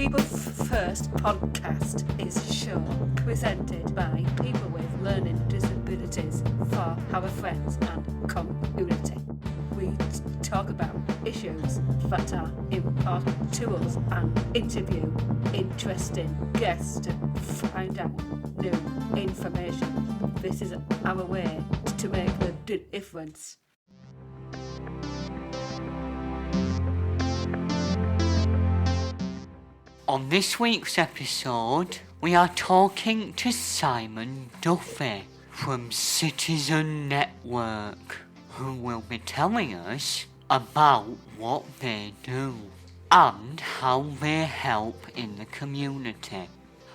People First podcast is a show presented by people with learning disabilities for our friends and community. We talk about issues that are important to us and interview interesting guests to find out new information. This is our way to make a difference. On this week's episode, we are talking to Simon Duffy from Citizen Network, who will be telling us about what they do and how they help in the community.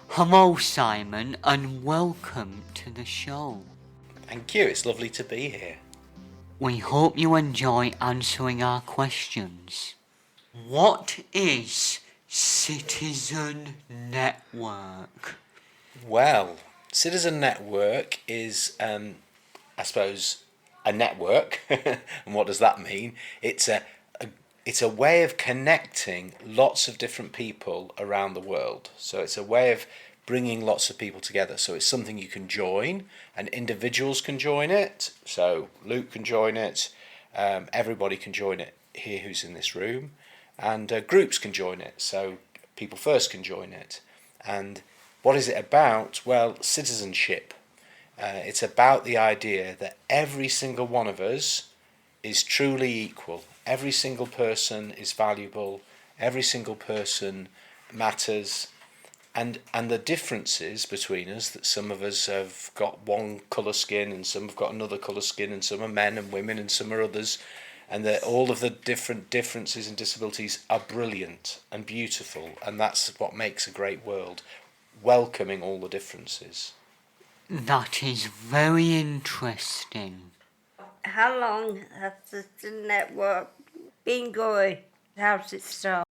Hello, Simon, and welcome to the show. Thank you, it's lovely to be here. We hope you enjoy answering our questions. What is Citizen Network? Well, Citizen Network is, I suppose, a network. And what does that mean? It's a way of connecting lots of different people around the world. So it's a way of bringing lots of people together. So it's something you can join, and individuals can join it. So Luke can join it. Everybody can join it here who's in this room. And groups can join it, so People First can join it. And what is it about? Well, citizenship. It's about the idea that every single one of us is truly equal. Every single person is valuable. Every single person matters. And the differences between us, that some of us have got one colour skin and some have got another colour skin, and some are men and women and some are others, and that all of the different differences and disabilities are brilliant and beautiful, and that's what makes a great world, welcoming all the differences. That is very interesting. How long has the network been going? How's it start?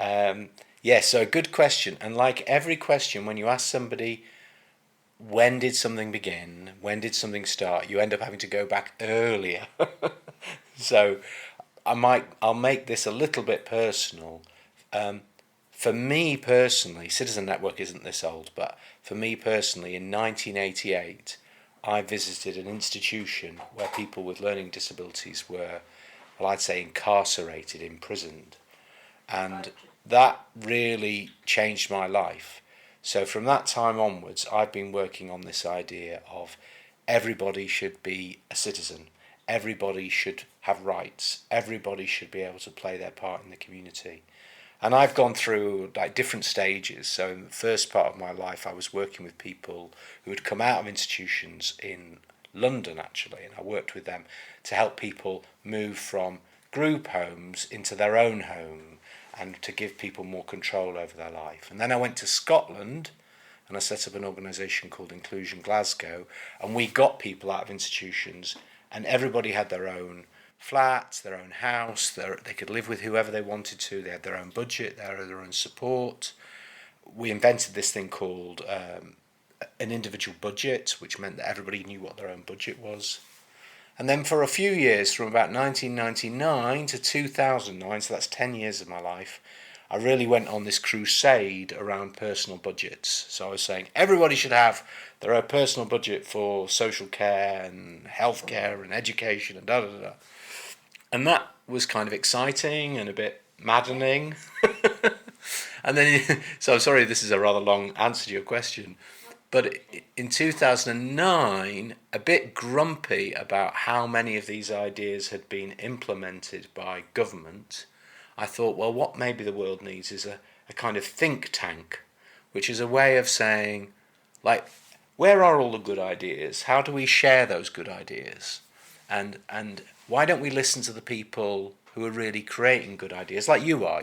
Yes, so a good question. And like every question, when you ask somebody, when did something begin? When did something start? You end up having to go back earlier. So I'll make this a little bit personal. For me personally, Citizen Network isn't this old, but for me personally, in 1988, I visited an institution where people with learning disabilities were, well, I'd say incarcerated, imprisoned. And that really changed my life. So from that time onwards, I've been working on this idea of everybody should be a citizen. Everybody should have rights. Everybody should be able to play their part in the community. And I've gone through like different stages. So in the first part of my life, I was working with people who had come out of institutions in London, actually, and I worked with them to help people move from group homes into their own home and to give people more control over their life. And then I went to Scotland and I set up an organisation called Inclusion Glasgow, and we got people out of institutions, and everybody had their own flat, their own house, they could live with whoever they wanted to, they had their own budget, they had their own support. We invented this thing called an individual budget, which meant that everybody knew what their own budget was. And then for a few years, from about 1999 to 2009, so that's 10 years of my life, I really went on this crusade around personal budgets. So I was saying everybody should have their own personal budget for social care and healthcare and education and da-da-da. And that was kind of exciting and a bit maddening. And then, so I'm sorry this is a rather long answer to your question, but in 2009, a bit grumpy about how many of these ideas had been implemented by government, I thought, well, what maybe the world needs is a kind of think tank, which is a way of saying, like, where are all the good ideas? How do we share those good ideas? And why don't we listen to the people who are really creating good ideas, like you are?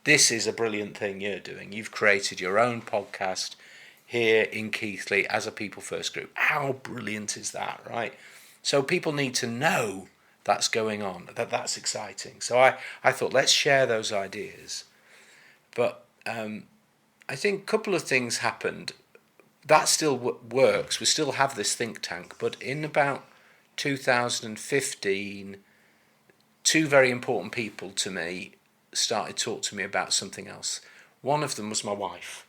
This is a brilliant thing you're doing. You've created your own podcast here in Keighley as a People First group. How brilliant is that, right? So people need to know that's going on, that's exciting. So I thought, let's share those ideas. But I think a couple of things happened. That still works. We still have this think tank. But in about 2015, two very important people to me started to talk to me about something else. One of them was my wife.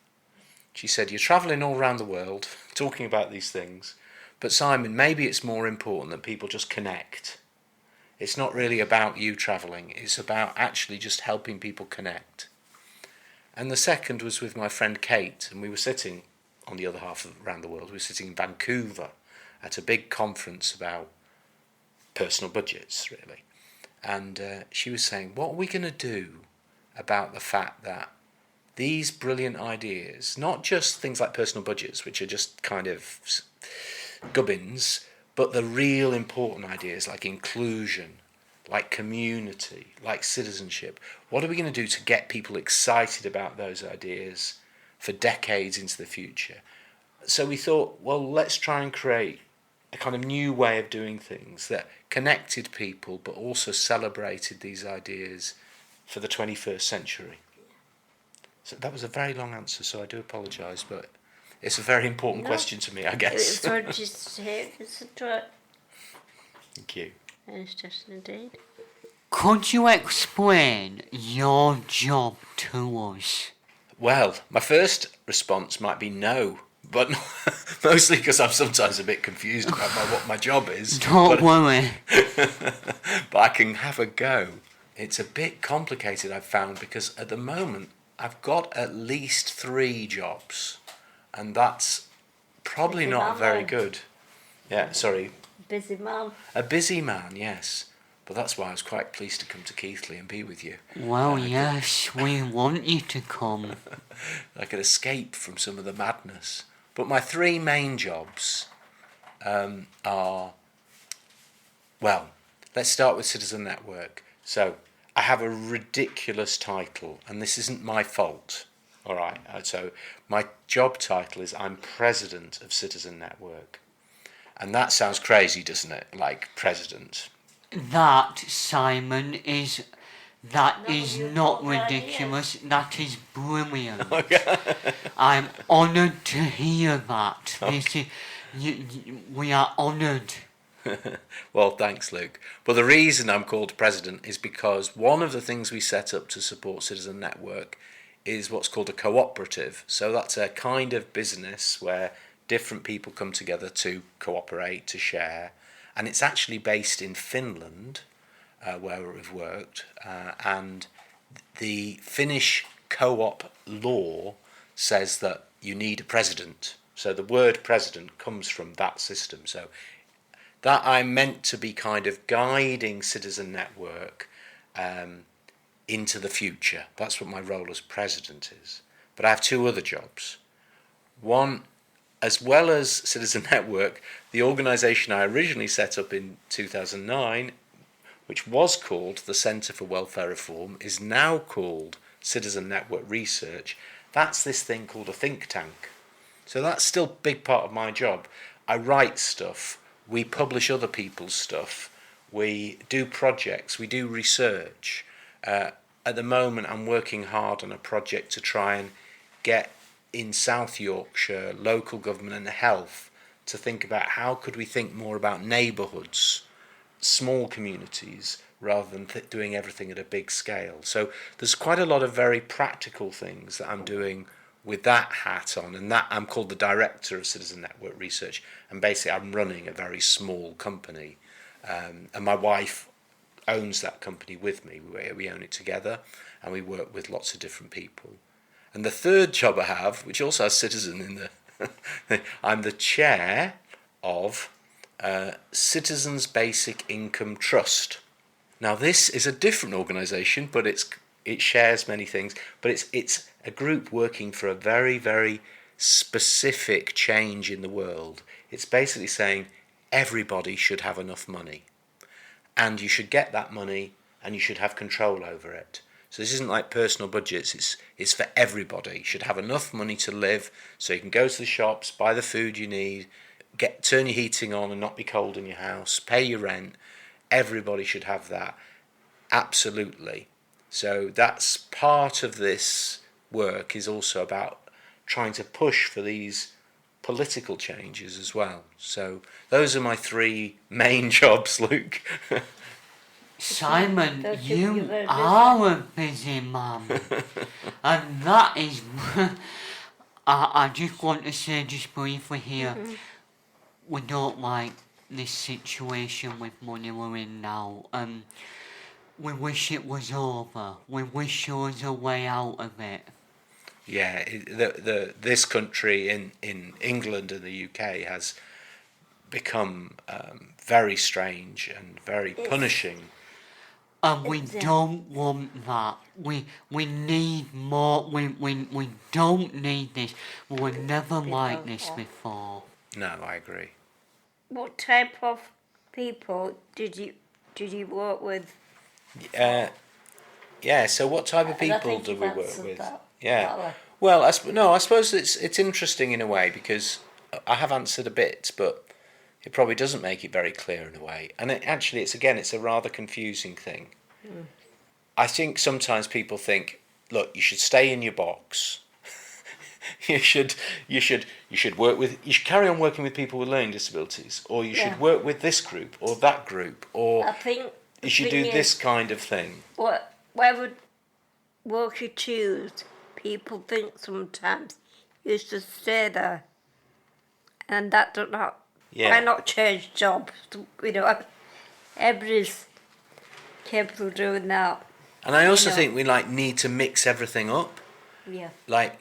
She said, "You're travelling all around the world, talking about these things, but Simon, maybe it's more important that people just connect. It's not really about you travelling, it's about actually just helping people connect." And the second was with my friend Kate, and we were sitting on the other half of around the world. We were sitting in Vancouver at a big conference about personal budgets, really. And she was saying, what are we going to do about the fact that these brilliant ideas, not just things like personal budgets, which are just kind of gubbins, but the real important ideas like inclusion, like community, like citizenship, what are we going to do to get people excited about those ideas for decades into the future? So we thought, well, let's try and create a kind of new way of doing things that connected people but also celebrated these ideas for the 21st century. So that was a very long answer, so I do apologise, but it's a very important question to me, I guess. It's what you said, isn't it? Thank you. It's just indeed. Could you explain your job to us? Well, my first response might be no, but mostly because I'm sometimes a bit confused about what my job is. Don't worry. But I can have a go. It's a bit complicated, I've found, because at the moment I've got at least 3 jobs, and that's probably Busy not man, very though. good. Yeah, sorry. Busy man. A busy man, yes. But that's why I was quite pleased to come to Keighley and be with you. Well, yes, we want you to come. I could escape from some of the madness. But my 3 main jobs are, well, let's start with Citizen Network. So I have a ridiculous title, and this isn't my fault. All right, so my job title is I'm President of Citizen Network. And that sounds crazy, doesn't it? Like president. That, Simon, is No, not you thought that ridiculous. That is brilliant. I'm honoured to hear that. This is, we are honoured. Well, thanks, Luke. But the reason I'm called president is because one of the things we set up to support Citizen Network is what's called a cooperative. So that's a kind of business where different people come together to cooperate, to share. And it's actually based in Finland, where we've worked. And the Finnish co-op law says that you need a president. So the word president comes from that system. So that I'm meant to be kind of guiding Citizen Network into the future. That's what my role as president is. But I have 2 other jobs. One, as well as Citizen Network, the organisation I originally set up in 2009, which was called the Centre for Welfare Reform, is now called Citizen Network Research. That's this thing called a think tank. So that's still a big part of my job. I write stuff, we publish other people's stuff, we do projects, we do research. At the moment I'm working hard on a project to try and get in South Yorkshire local government and health to think about how could we think more about neighbourhoods, small communities, rather than doing everything at a big scale. So there's quite a lot of very practical things that I'm doing with that hat on, and that I'm called the Director of Citizen Network Research, and basically I'm running a very small company, and my wife owns that company with me. We own it together, and we work with lots of different people. And the third job I have, which also has Citizen in the, I'm the chair of Citizens Basic Income Trust. Now this is a different organisation, but it shares many things. But it's a group working for a very, very specific change in the world. It's basically saying everybody should have enough money, and you should get that money, and you should have control over it. So this isn't like personal budgets, it's for everybody. You should have enough money to live so you can go to the shops, buy the food you need, turn your heating on and not be cold in your house, pay your rent. Everybody should have that. Absolutely. So that's part of this work, is also about trying to push for these political changes as well. So those are my 3 main jobs, Luke. Simon, Don't you very are a busy man. And that is... I just want to say just briefly here, we don't like this situation with money we're in now. We wish it was over. We wish there was a way out of it. Yeah, this country in England and the UK has become very strange and very punishing. And we don't want that. We need more. We don't need this. We were never like this before. No, I agree. What type of people did you work with? Yeah. So, what type of I people think do you've we work answered with? that. Yeah. That way. Well, I suppose it's interesting in a way because I have answered a bit, but it probably doesn't make it very clear in a way. And it's a rather confusing thing. I think sometimes people think, look, you should stay in your box. you should carry on working with people with learning disabilities, or you should work with this group or that group, or I think you should do this kind of thing. Whatever work you choose, people think sometimes you should stay there, and that does not. Yeah. Why not change jobs? Everybody's capable of doing that. And I also think we need to mix everything up. Yeah.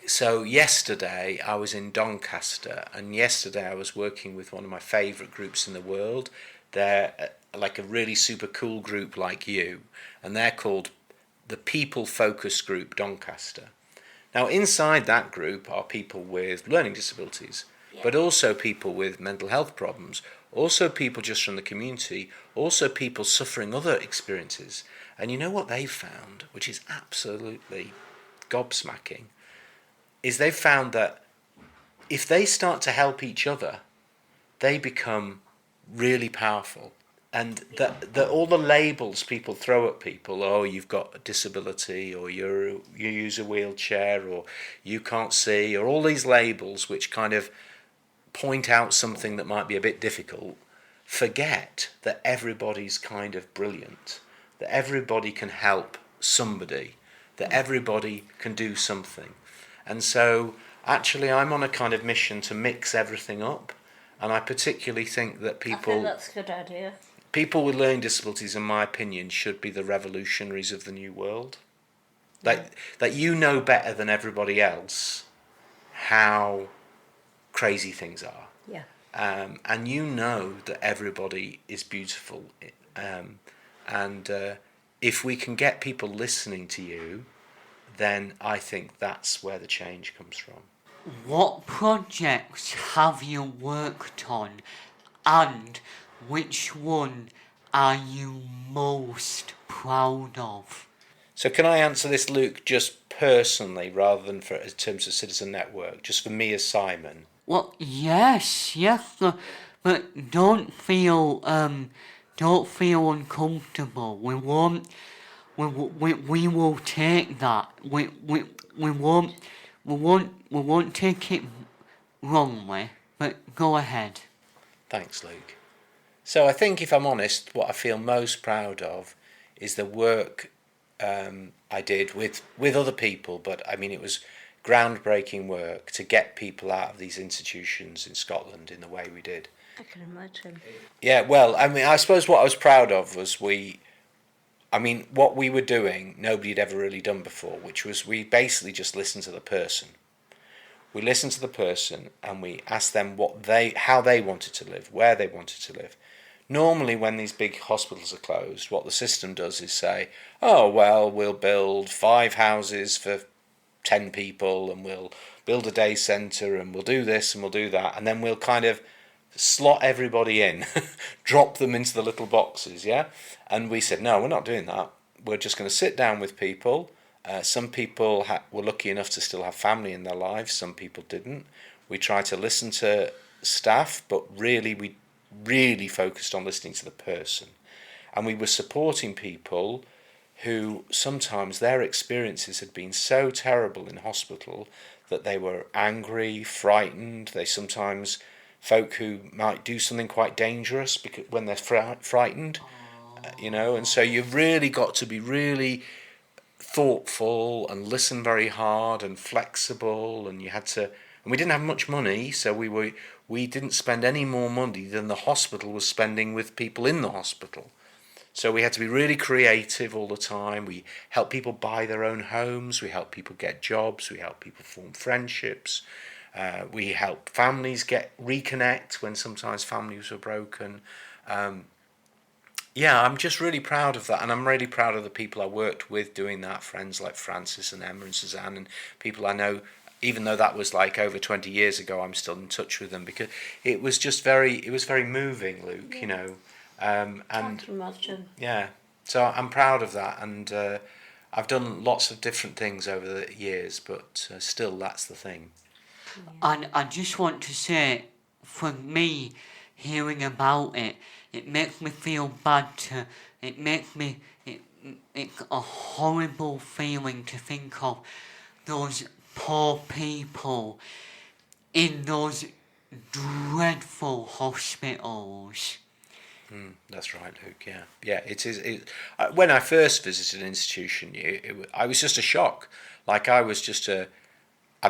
So yesterday I was in Doncaster, and yesterday I was working with one of my favourite groups in the world. They're like a really super cool group like you, and they're called the People Focus Group Doncaster. Now inside that group are people with learning disabilities, but also people with mental health problems, also people just from the community, also people suffering other experiences. And you know what they've found, which is absolutely gobsmacking, is they've found that if they start to help each other, they become really powerful. And that all the labels people throw at people, oh, you've got a disability, or you use a wheelchair, or you can't see, or all these labels which kind of point out something that might be a bit difficult, forget that everybody's kind of brilliant, that everybody can help somebody, that everybody can do something. And so actually I'm on a kind of mission to mix everything up, and I particularly think that I think that's a good idea. People with learning disabilities, in my opinion, should be the revolutionaries of the new world. That you know better than everybody else how crazy things are. Yeah. And you know that everybody is beautiful. And if we can get people listening to you, then I think that's where the change comes from. What projects have you worked on, and which one are you most proud of? So can I answer this, Luke, just personally rather than in terms of Citizen Network, just for me as Simon? Well, yes, but don't feel uncomfortable. We will take that. We won't take it wrongly. But go ahead. Thanks, Luke. So I think, if I'm honest, what I feel most proud of is the work I did with other people, but I mean it was groundbreaking work to get people out of these institutions in Scotland in the way we did. I can imagine. Yeah, well, I mean, I suppose what I was proud of was what we were doing, nobody had ever really done before, which was we basically just listened to the person. We listened to the person and we asked them how they wanted to live, where they wanted to live. Normally, when these big hospitals are closed, what the system does is say, oh, well, we'll build 5 houses for 10 people, and we'll build a day centre, and we'll do this and we'll do that, and then we'll kind of slot everybody in, drop them into the little boxes, yeah? And we said, no, we're not doing that. We're just going to sit down with people. Some people were lucky enough to still have family in their lives, some people didn't. We tried to listen to staff, but really we really focused on listening to the person. And we were supporting people who sometimes their experiences had been so terrible in hospital that they were angry, frightened. They sometimes, folk who might do something quite dangerous because when they're frightened, you know, and so you've really got to be really thoughtful and listen very hard and flexible, and you had to, and we didn't have much money, so we didn't spend any more money than the hospital was spending with people in the hospital. So we had to be really creative all the time. We helped people buy their own homes, we helped people get jobs, we helped people form friendships, we helped families reconnect when sometimes families were broken. Yeah, I'm just really proud of that, and I'm really proud of the people I worked with doing that, friends like Francis and Emma and Suzanne, and people I know, even though that was like over 20 years ago, I'm still in touch with them, because it was very moving, Luke, you know. And yeah, so I'm proud of that, and I've done lots of different things over the years, but still that's the thing. And I just want to say, for me, hearing about it, it makes me feel bad it's a horrible feeling to think of those poor people in those dreadful hospitals. That's right, Luke. Yeah. It is. When I first visited an institution, I was just a shock. Like I'd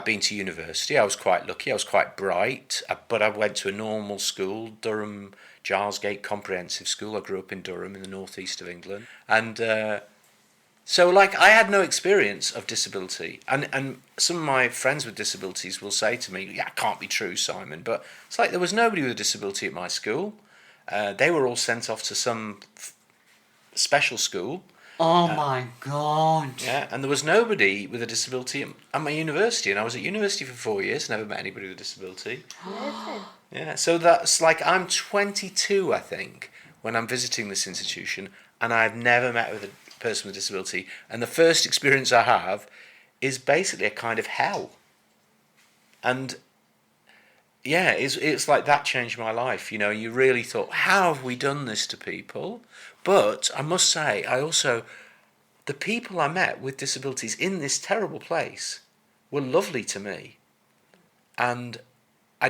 been to university. I was quite lucky. I was quite bright, but I went to a normal school, Durham Gilesgate Comprehensive School. I grew up in Durham, in the northeast of England, and so like I had no experience of disability. And some of my friends with disabilities will say to me, "Yeah, it can't be true, Simon." But it's like there was nobody with a disability at my school. They were all sent off to some special school. Oh my God. Yeah, and there was nobody with a disability at my university, and I was at university for 4 years, never met anybody with a disability. Yeah, so that's like, I'm 22, I think, when I'm visiting this institution, and I've never met with a person with a disability, and the first experience I have is basically a kind of hell. And yeah, it's like that changed my life. You know, you really thought, how have we done this to people? But I must say, the people I met with disabilities in this terrible place were lovely to me. And I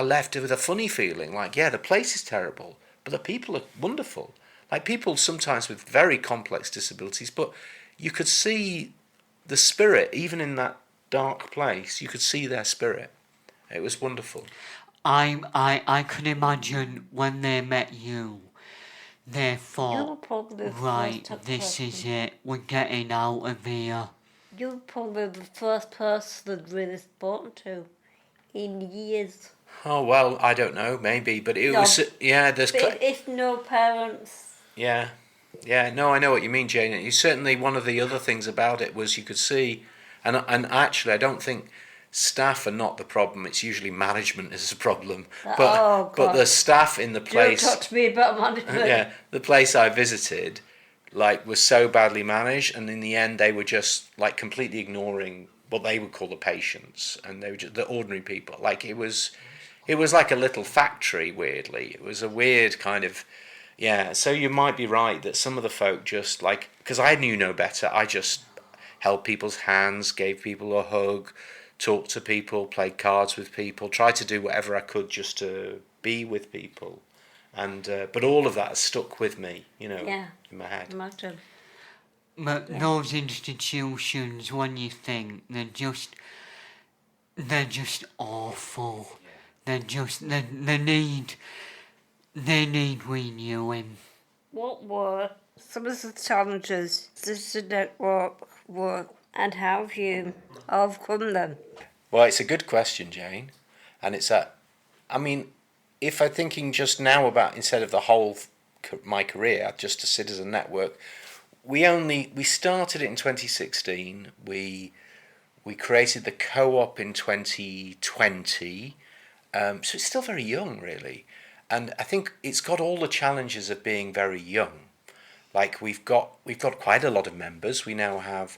left with a funny feeling, like, yeah, the place is terrible, but the people are wonderful. Like, people sometimes with very complex disabilities, but you could see the spirit, even in that dark place, you could see their spirit. It was wonderful. I can imagine when they met you, they thought, right, this is it, we're getting out of here. You were probably the first person that really spoken to in years. Oh, well, I don't know, maybe, but it was, yeah, there's... But it's no parents. Yeah, no, I know what you mean, Jane. You certainly, one of the other things about it was you could see, and actually I don't think staff are not the problem, it's usually management is the problem. But the staff in the place... Don't talk to me about management. Yeah, the place I visited, like, was so badly managed, and in the end they were just, like, completely ignoring what they would call the patients, and they were just the ordinary people. Like, it was like a little factory, weirdly. It was a weird kind of... Yeah, so you might be right that some of the folk just, like... Because I knew no better, I just held people's hands, gave people a hug, talked to people, played cards with people, tried to do whatever I could just to be with people. And but all of that has stuck with me, you know, in my head. Imagine. But those institutions, when you think, they're just awful. They need renewing. What were some of the challenges this network work, and how have you overcome them? Well, it's a good question, Jane. And it's I mean, if I'm thinking just now about, instead of the whole my career, just a citizen network, we started it in 2016. We created the co-op in 2020. So it's still very young, really. And I think it's got all the challenges of being very young. Like, we've got quite a lot of members. We now have,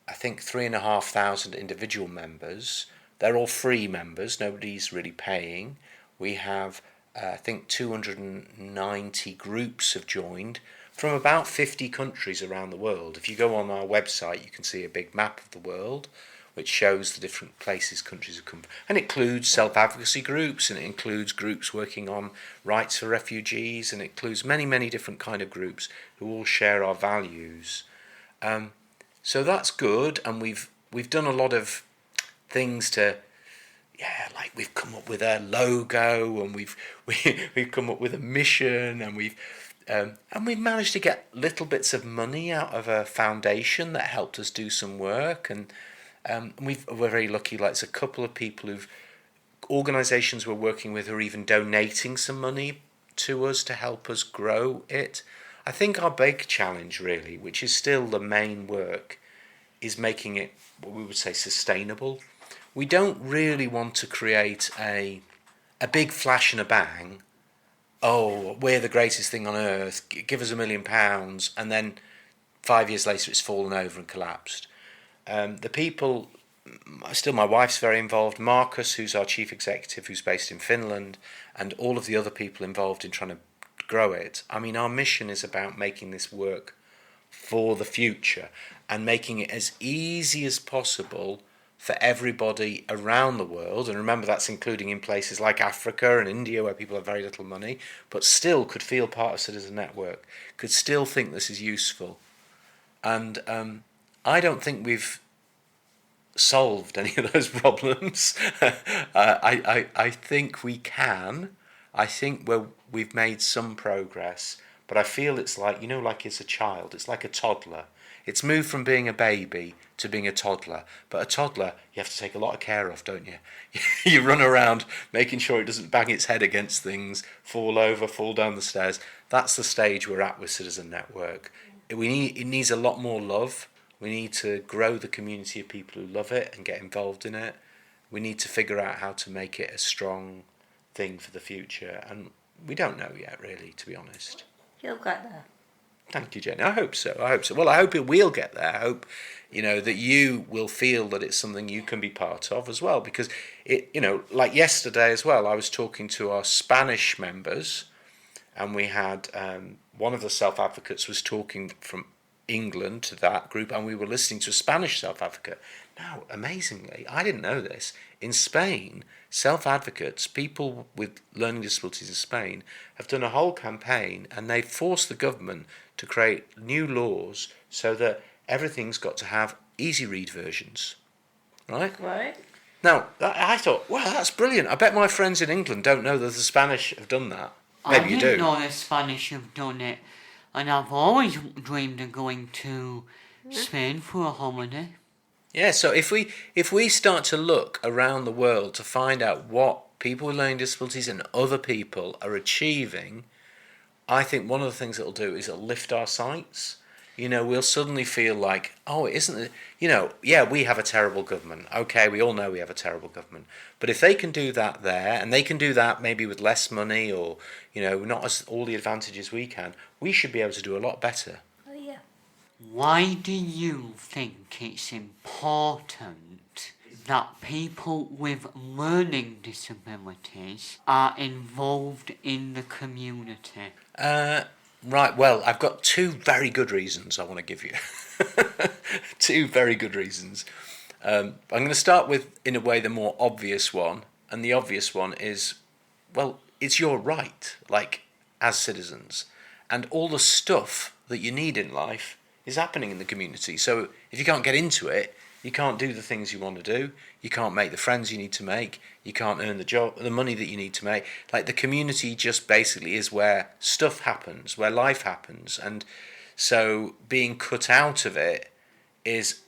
I think, 3,500 individual members. They're all free members. Nobody's really paying. We have, I think, 290 groups have joined from about 50 countries around the world. If you go on our website, you can see a big map of the world. which shows the different places countries have come from. And it includes self-advocacy groups, and it includes groups working on rights for refugees, and it includes many, many different kind of groups who all share our values. So that's good, and we've done a lot of things to, like we've come up with a logo, and we've come up with a mission, and we've managed to get little bits of money out of a foundation that helped us do some work, and we're very lucky. Like, there's a couple of people organisations we're working with who are even donating some money to us to help us grow it. I think our big challenge, really, which is still the main work, is making it what we would say sustainable. We don't really want to create a big flash and a bang. Oh, we're the greatest thing on earth, give us £1 million, and then 5 years later it's fallen over and collapsed. The people, still my wife's very involved, Marcus, who's our chief executive, who's based in Finland, and all of the other people involved in trying to grow it. I mean, our mission is about making this work for the future and making it as easy as possible for everybody around the world. And remember, that's including in places like Africa and India, where people have very little money, but still could feel part of Citizen Network, could still think this is useful. And I don't think we've solved any of those problems. I think we can. I think we've made some progress, but I feel it's like, like it's a child. It's like a toddler. It's moved from being a baby to being a toddler. But a toddler, you have to take a lot of care of, don't you? You run around making sure it doesn't bang its head against things, fall over, fall down the stairs. That's the stage we're at with Citizen Network. It needs a lot more love. We need to grow the community of people who love it and get involved in it. We need to figure out how to make it a strong thing for the future. And we don't know yet, really, to be honest. You'll get there. Thank you, Jenny. I hope so. Well, I hope it will get there. I hope, that you will feel that it's something you can be part of as well. Because, like yesterday as well, I was talking to our Spanish members, and we had one of the self-advocates was talking from England to that group, and we were listening to a Spanish self-advocate. Now, amazingly, I didn't know this, in Spain, self-advocates, people with learning disabilities in Spain, have done a whole campaign, and they've forced the government to create new laws so that everything's got to have easy read versions, right? Right. Now, I thought, wow, that's brilliant. I bet my friends in England don't know that the Spanish have done that. Maybe you do. I didn't know the Spanish have done it, and I've always dreamed of going to Spain for a holiday. Yeah, so if we start to look around the world to find out what people with learning disabilities and other people are achieving, I think one of the things it'll do is it'll lift our sights. We'll suddenly feel like, oh, isn't it, we have a terrible government. Okay, we all know we have a terrible government. But if they can do that there, and they can do that maybe with less money or, not as all the advantages we can, we should be able to do a lot better. Oh, yeah. Why do you think it's important that people with learning disabilities are involved in the community? Right, well, I've got two very good reasons I want to give you. Two very good reasons. I'm going to start with, in a way, the more obvious one. And the obvious one is, well, it's your right, like, as citizens. And all the stuff that you need in life is happening in the community. So if you can't get into it, you can't do the things you want to do. You can't make the friends you need to make. You can't earn the money that you need to make. Like, the community just basically is where stuff happens, where life happens. And so being cut out of it is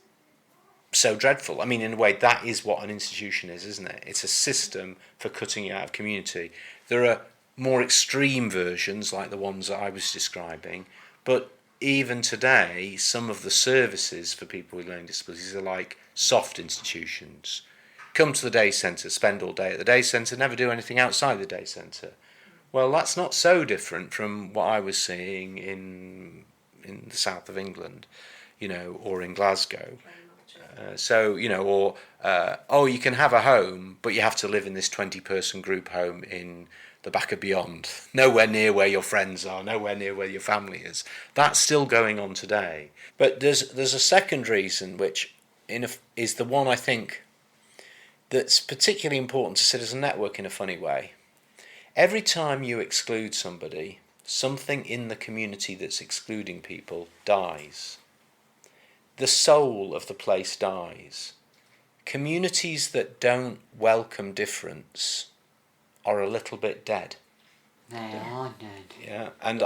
so dreadful. I mean, in a way, that is what an institution is, isn't it? It's a system for cutting you out of community. There are more extreme versions, like the ones that I was describing, but even today, some of the services for people with learning disabilities are like soft institutions. Come to the day centre, spend all day at the day centre, never do anything outside the day centre. Well, that's not so different from what I was seeing in the south of England, or in Glasgow. You can have a home, but you have to live in this 20-person group home in the back of beyond, nowhere near where your friends are, nowhere near where your family is. That's still going on today. But there's a second reason which is the one I think that's particularly important to Citizen Network in a funny way. Every time you exclude somebody, something in the community that's excluding people dies. The soul of the place dies. Communities that don't welcome difference are a little bit dead. They are dead. Yeah, and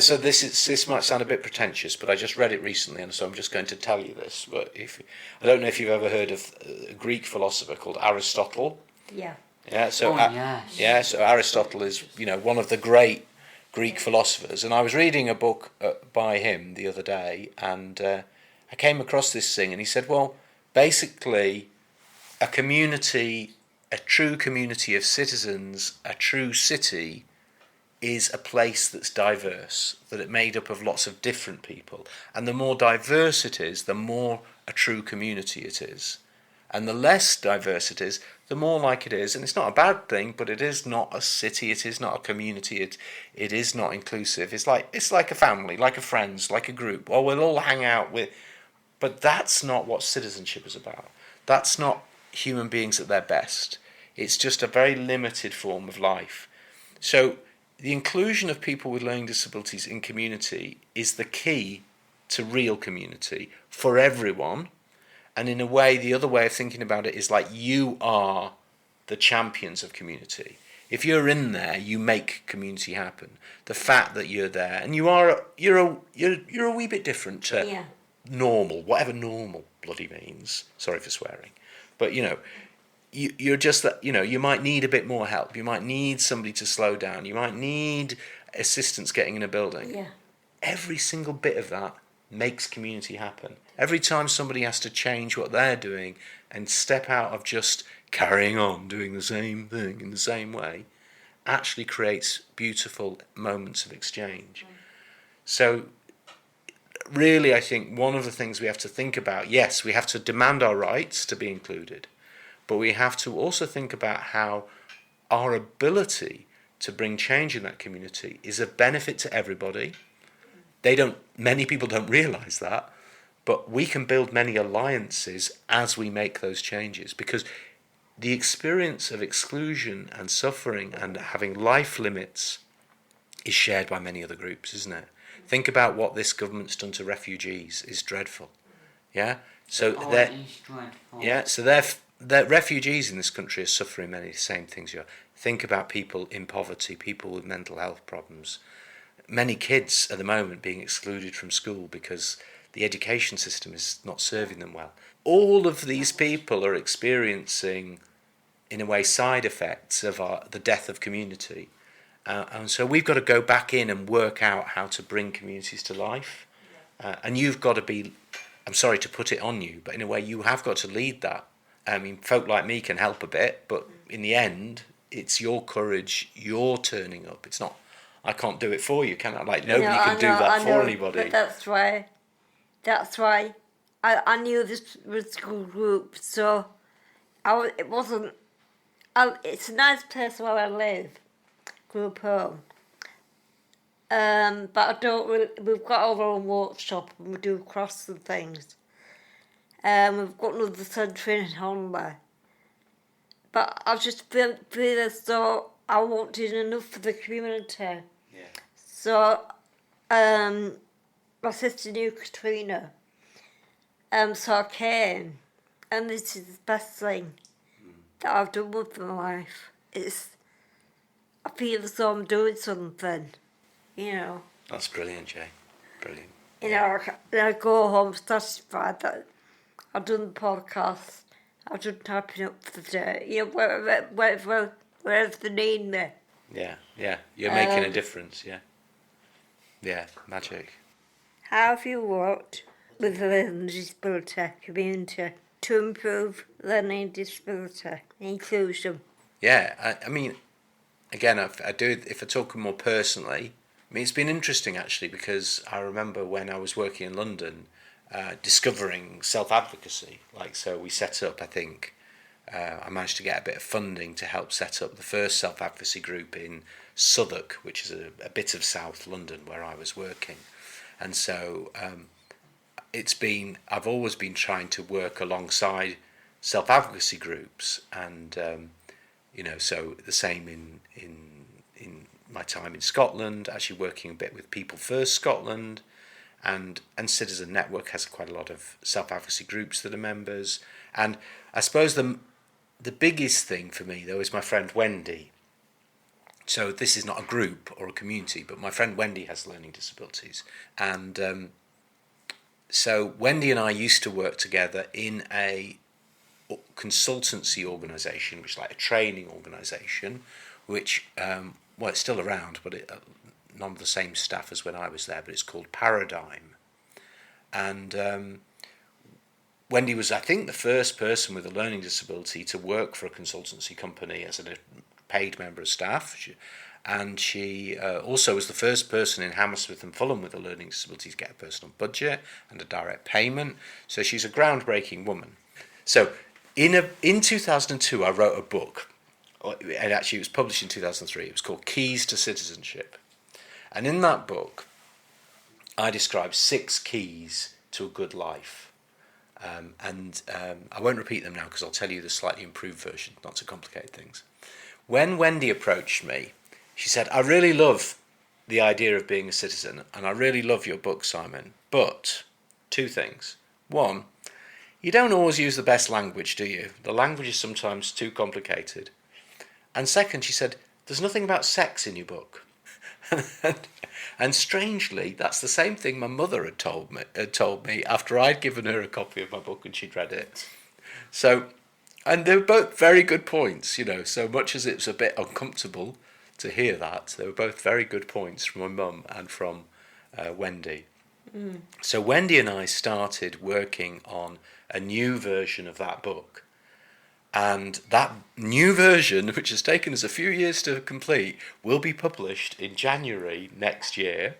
so this might sound a bit pretentious, but I just read it recently, and so I'm just going to tell you this. But I don't know if you've ever heard of a Greek philosopher called Aristotle. Yeah. Yeah, so Yes. so Aristotle is one of the great Greek philosophers, and I was reading a book by him the other day, and I came across this thing, and he said, well, basically, a true community of citizens, a true city, is a place that's diverse, that it's made up of lots of different people, and the more diverse it is, the more a true community it is. And the less diverse it is, the more like it is, and it's not a bad thing, but it is not a city, it is not a community, it is not inclusive. It's like a family, like a friends, like a group. Well, we'll all hang out with, but that's not what citizenship is about. That's not human beings at their best. It's just a very limited form of life. So the inclusion of people with learning disabilities in community is the key to real community for everyone. And in a way, the other way of thinking about it is like you are the champions of community. If you're in there, you make community happen. The fact that you're there, and you're a wee bit different to normal, whatever normal bloody means. Sorry for swearing, but you're just that. You might need a bit more help. You might need somebody to slow down. You might need assistance getting in a building. Yeah. Every single bit of that makes community happen. Every time somebody has to change what they're doing and step out of just carrying on doing the same thing in the same way, actually creates beautiful moments of exchange. So really, I think one of the things we have to think about, yes, we have to demand our rights to be included, but we have to also think about how our ability to bring change in that community is a benefit to everybody. Many people don't realise that, but we can build many alliances as we make those changes, because the experience of exclusion and suffering and having life limits is shared by many other groups, isn't it? Think about what this government's done to refugees is dreadful. Yeah? So it is dreadful. Yeah, so they're refugees in this country are suffering many of the same things you are. Think about people in poverty, people with mental health problems. Many kids at the moment being excluded from school because the education system is not serving them well. All of these people are experiencing, in a way, side effects of the death of community. And so we've got to go back in and work out how to bring communities to life. And you've got to be, I'm sorry to put it on you, but in a way you have got to lead that. I mean, folk like me can help a bit, but in the end, it's your courage, you're turning up. It's not, I can't do it for you, can I? Like, nobody can do that for anybody. But that's why I knew this was a school group, so it's a nice place where I live, group home. But I don't really, we've got our own workshop and we do crafts and things. We've got another centre in Honley. But I just feel as though I wanted enough for the community. Yeah. So, my sister knew Katrina. So I came, and this is the best thing that I've done with my life. I feel as though I'm doing something, That's brilliant, Jay. Brilliant. I go home satisfied that I've done the podcast, I've done typing up for the day, wherever they need me. Yeah. You're making a difference, yeah. Yeah, magic. How have you worked with the learning disability community to improve learning disability inclusion? Yeah, I mean, again, if I talk more personally, it's been interesting actually, because I remember when I was working in London, discovering self-advocacy. So we set up, I think, I managed to get a bit of funding to help set up the first self-advocacy group in Southwark, which is a bit of South London where I was working. And so I've always been trying to work alongside self-advocacy groups, and so the same in my time in Scotland, actually working a bit with People First Scotland, and Citizen Network has quite a lot of self-advocacy groups that are members. And I suppose the biggest thing for me, though, is my friend Wendy. So this is not a group or a community, but my friend Wendy has learning disabilities. And so Wendy and I used to work together in a consultancy organisation, which is like a training organisation, which, it's still around, but none of the same staff as when I was there, but it's called Paradigm. And Wendy was, I think, the first person with a learning disability to work for a consultancy company as a paid member of staff. She also was the first person in Hammersmith and Fulham with a learning disability to get a personal budget and a direct payment. So she's a groundbreaking woman. So in 2002, I wrote a book, and actually it was published in 2003. It was called Keys to Citizenship. And in that book, I described 6 keys to a good life. I won't repeat them now because I'll tell you the slightly improved version, not to complicate things. When Wendy approached me, she said, I really love the idea of being a citizen, and I really love your book, Simon, but 2 things. 1, you don't always use the best language, do you? The language is sometimes too complicated. And second, she said, there's nothing about sex in your book. And strangely, that's the same thing my mother had told me after I'd given her a copy of my book and she'd read it. So, and they were both very good points, so much as it's a bit uncomfortable to hear that, they were both very good points from my mum and from Wendy. Mm. So Wendy and I started working on a new version of that book. And that new version, which has taken us a few years to complete, will be published in January next year,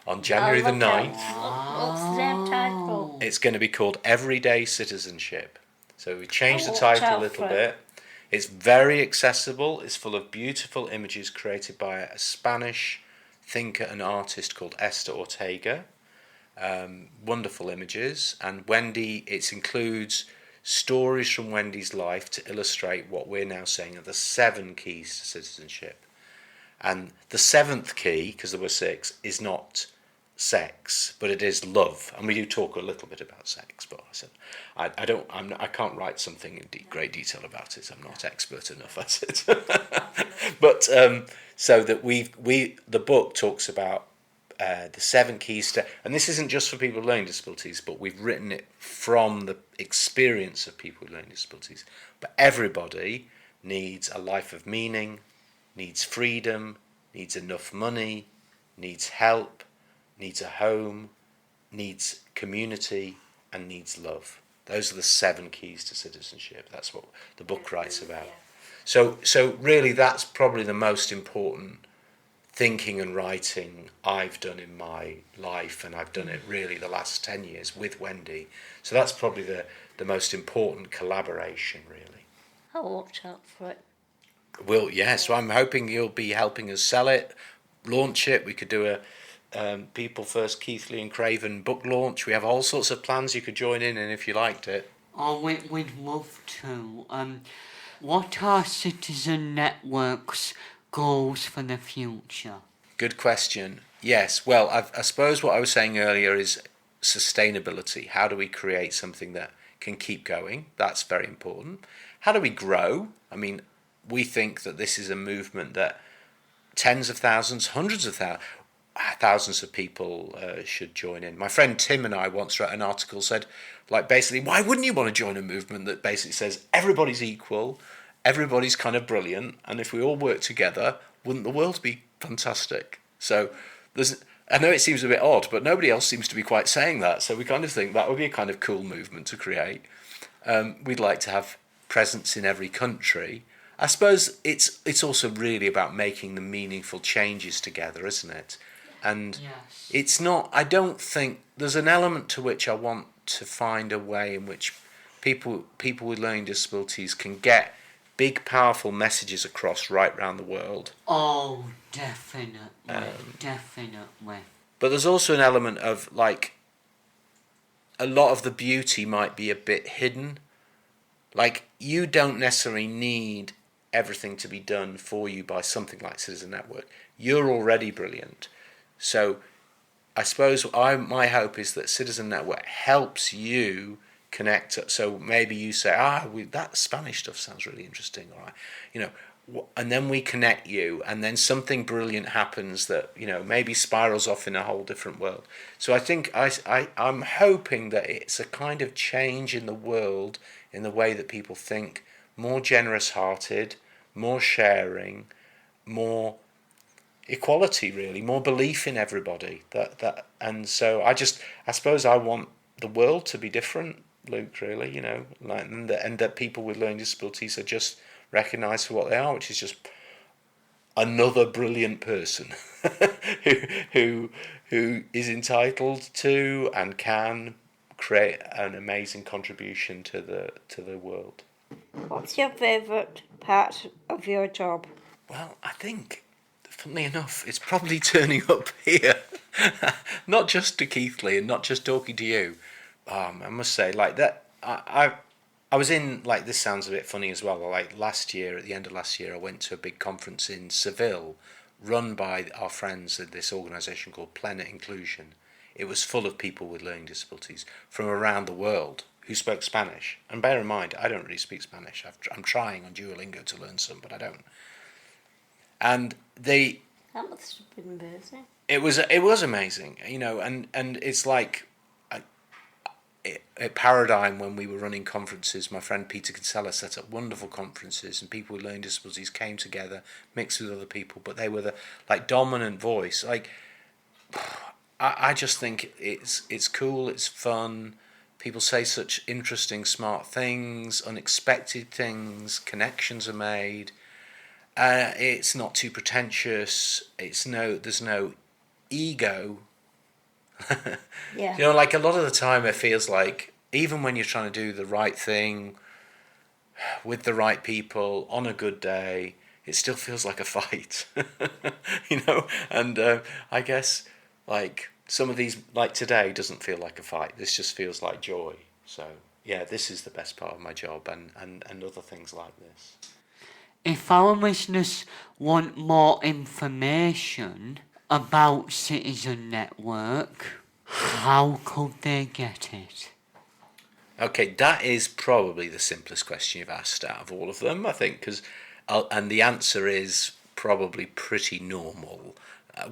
on January the 9th. What's the damn title? It's going to be called Everyday Citizenship. So we changed the title a little bit. It's very accessible. It's full of beautiful images created by a Spanish thinker and artist called Esther Ortega. Wonderful images. And Wendy, it includes stories from Wendy's life to illustrate what we're now saying are the 7 keys to citizenship. And the 7th key, because there were 6, is not sex, but it is love. And we do talk a little bit about sex, but I said I can't write something in great detail about it. I'm not expert enough at it. But so that the book talks about the 7 keys to, and this isn't just for people with learning disabilities, but we've written it from the experience of people with learning disabilities. But everybody needs a life of meaning, needs freedom, needs enough money, needs help, needs a home, needs community, and needs love. Those are the 7 keys to citizenship. That's what the book writes about. So really that's probably the most important thinking and writing I've done in my life, and I've done it really the last 10 years with Wendy. So that's probably the most important collaboration, really. I'll watch out for it. Well, so I'm hoping you'll be helping us sell it, launch it. We could do a People First Keithley and Craven book launch. We have all sorts of plans you could join in if you liked it. Oh, we'd love to. What are Citizen Network's goals for the future? Good question. Yes, well, I suppose what I was saying earlier is sustainability. How do we create something that can keep going? That's very important. How do we grow? I mean, we think that this is a movement that tens of thousands, hundreds of thousands of people should join in. My friend Tim and I once wrote an article, said, basically, why wouldn't you want to join a movement that basically says everybody's equal, everybody's kind of brilliant, and if we all work together, wouldn't the world be fantastic? So I know it seems a bit odd, but nobody else seems to be quite saying that, so we kind of think that would be a kind of cool movement to create. We'd like to have presence in every country. I suppose it's also really about making the meaningful changes together, isn't it? And yes. It's not, I don't think, there's an element to which I want to find a way in which people with learning disabilities can get big, powerful messages across right around the world. Oh, definitely, definitely. But there's also an element of, a lot of the beauty might be a bit hidden. Like, you don't necessarily need everything to be done for you by something like Citizen Network. You're already brilliant. So I suppose my hope is that Citizen Network helps you connect. So maybe you say, that Spanish stuff sounds really interesting, all right, and then we connect you, and then something brilliant happens that maybe spirals off in a whole different world. So I think I'm hoping that it's a kind of change in the world, in the way that people think, more generous-hearted, more sharing, more equality, really, more belief in everybody. And so I suppose I want the world to be different, Luke. Really, and that people with learning disabilities are just recognised for what they are, which is just another brilliant person who is entitled to and can create an amazing contribution to the world. What's your favourite part of your job? Well, I think, funnily enough, it's probably turning up here, not just to Keighley and not just talking to you. I must say, like that, I was in, like, this sounds a bit funny as well, like last year, at the end of last year, I went to a big conference in Seville, run by our friends at this organisation called Planet Inclusion. It was full of people with learning disabilities from around the world who spoke Spanish. And bear in mind, I don't really speak Spanish. I'm trying on Duolingo to learn some, but I don't. And that must have been amazing. It was amazing, and it's like a paradigm. When we were running conferences, my friend Peter Kinsella set up wonderful conferences, and people with learning disabilities came together, mixed with other people, but they were the dominant voice. Like, I just think it's cool, it's fun. People say such interesting, smart things, unexpected things, connections are made. It's not too pretentious. There's no ego. Yeah. Like, a lot of the time it feels like, even when you're trying to do the right thing with the right people on a good day, it still feels like a fight. And I guess, like, some of these, like today, doesn't feel like a fight. This just feels like joy. So yeah, this is the best part of my job, and other things like this. If our listeners want more information about Citizen Network, how could they get it? Okay, that is probably the simplest question you've asked out of all of them, I think, and the answer is probably pretty normal.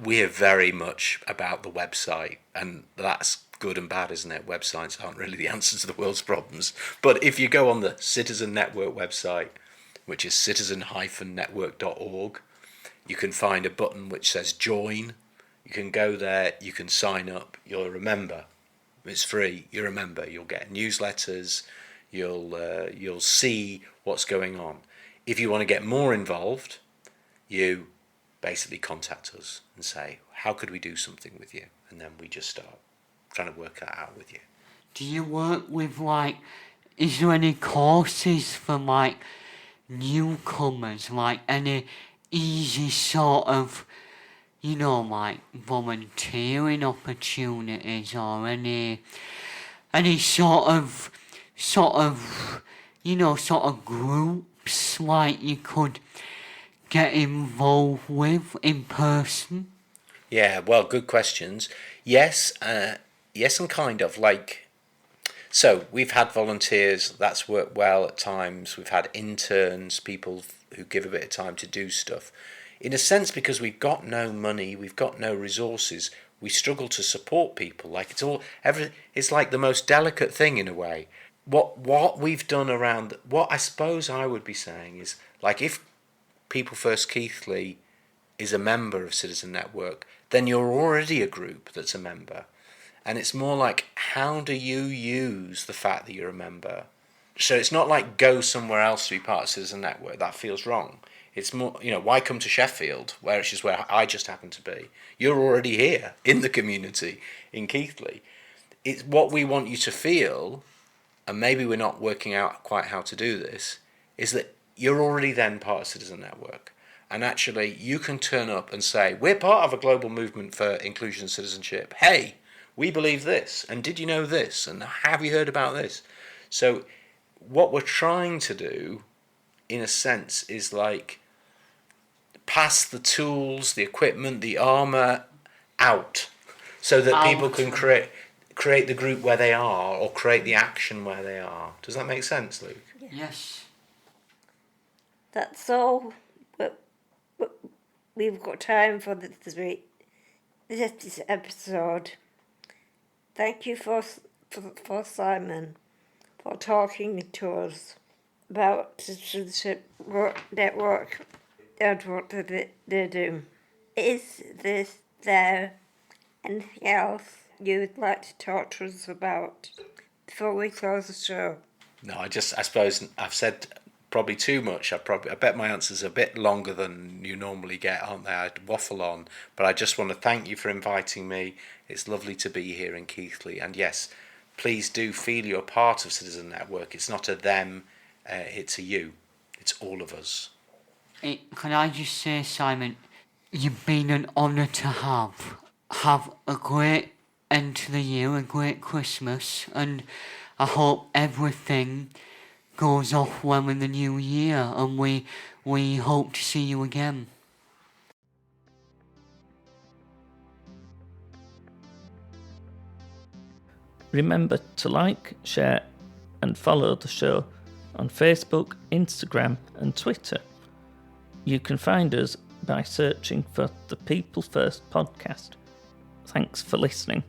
We are very much about the website, and that's good and bad, isn't it? Websites aren't really the answer to the world's problems. But if you go on the Citizen Network website, which is citizen-network.org, you can find a button which says join. You can go there, you can sign up, you're a member. It's free, you're a member. You'll get newsletters, you'll see what's going on. If you want to get more involved, you basically contact us and say, how could we do something with you? And then we just start trying to work that out with you. Do you work with, like, is there any courses for, like, newcomers, like any easy sort of, like, volunteering opportunities, or any sort of groups, like, you could get involved with in person? Yeah, well, good questions. Yes, and kind of, like, so we've had volunteers, that's worked well at times. We've had interns, people who give a bit of time to do stuff. In a sense, because we've got no money, we've got no resources, we struggle to support people. Like, it's like the most delicate thing in a way. What we've done around, what I suppose I would be saying is, like, if People First Keighley is a member of Citizen Network, then you're already a group that's a member. And it's more like, how do you use the fact that you're a member? So it's not like go somewhere else to be part of Citizen Network. That feels wrong. It's more, why come to Sheffield, which is where I just happen to be? You're already here in the community in Keighley. It's what we want you to feel, and maybe we're not working out quite how to do this, is that you're already then part of Citizen Network. And actually, you can turn up and say, we're part of a global movement for inclusion and citizenship. Hey, we believe this, and did you know this, and have you heard about this? So what we're trying to do, in a sense, is like pass the tools, the equipment, the armour out, so that people can create the group where they are, or create the action where they are. Does that make sense, Luke? Yes. That's all. But we've got time for this episode. Thank you for Simon for talking to us about citizenship network and what they do. Is there anything else you'd like to talk to us about before we close the show? No, I suppose I've said probably too much. I bet my answers are a bit longer than you normally get, aren't they? I'd waffle on, but I just want to thank you for inviting me. It's lovely to be here in Keighley, and yes, please do feel you're part of Citizen Network. It's not a them, it's a you. It's all of us. Can I just say, Simon, you've been an honour to have. Have a great end to the year, a great Christmas, and I hope everything goes off well in the new year, and we hope to see you again. Remember to like, share and follow the show on Facebook, Instagram and Twitter. You can find us by searching for the People First podcast. Thanks for listening.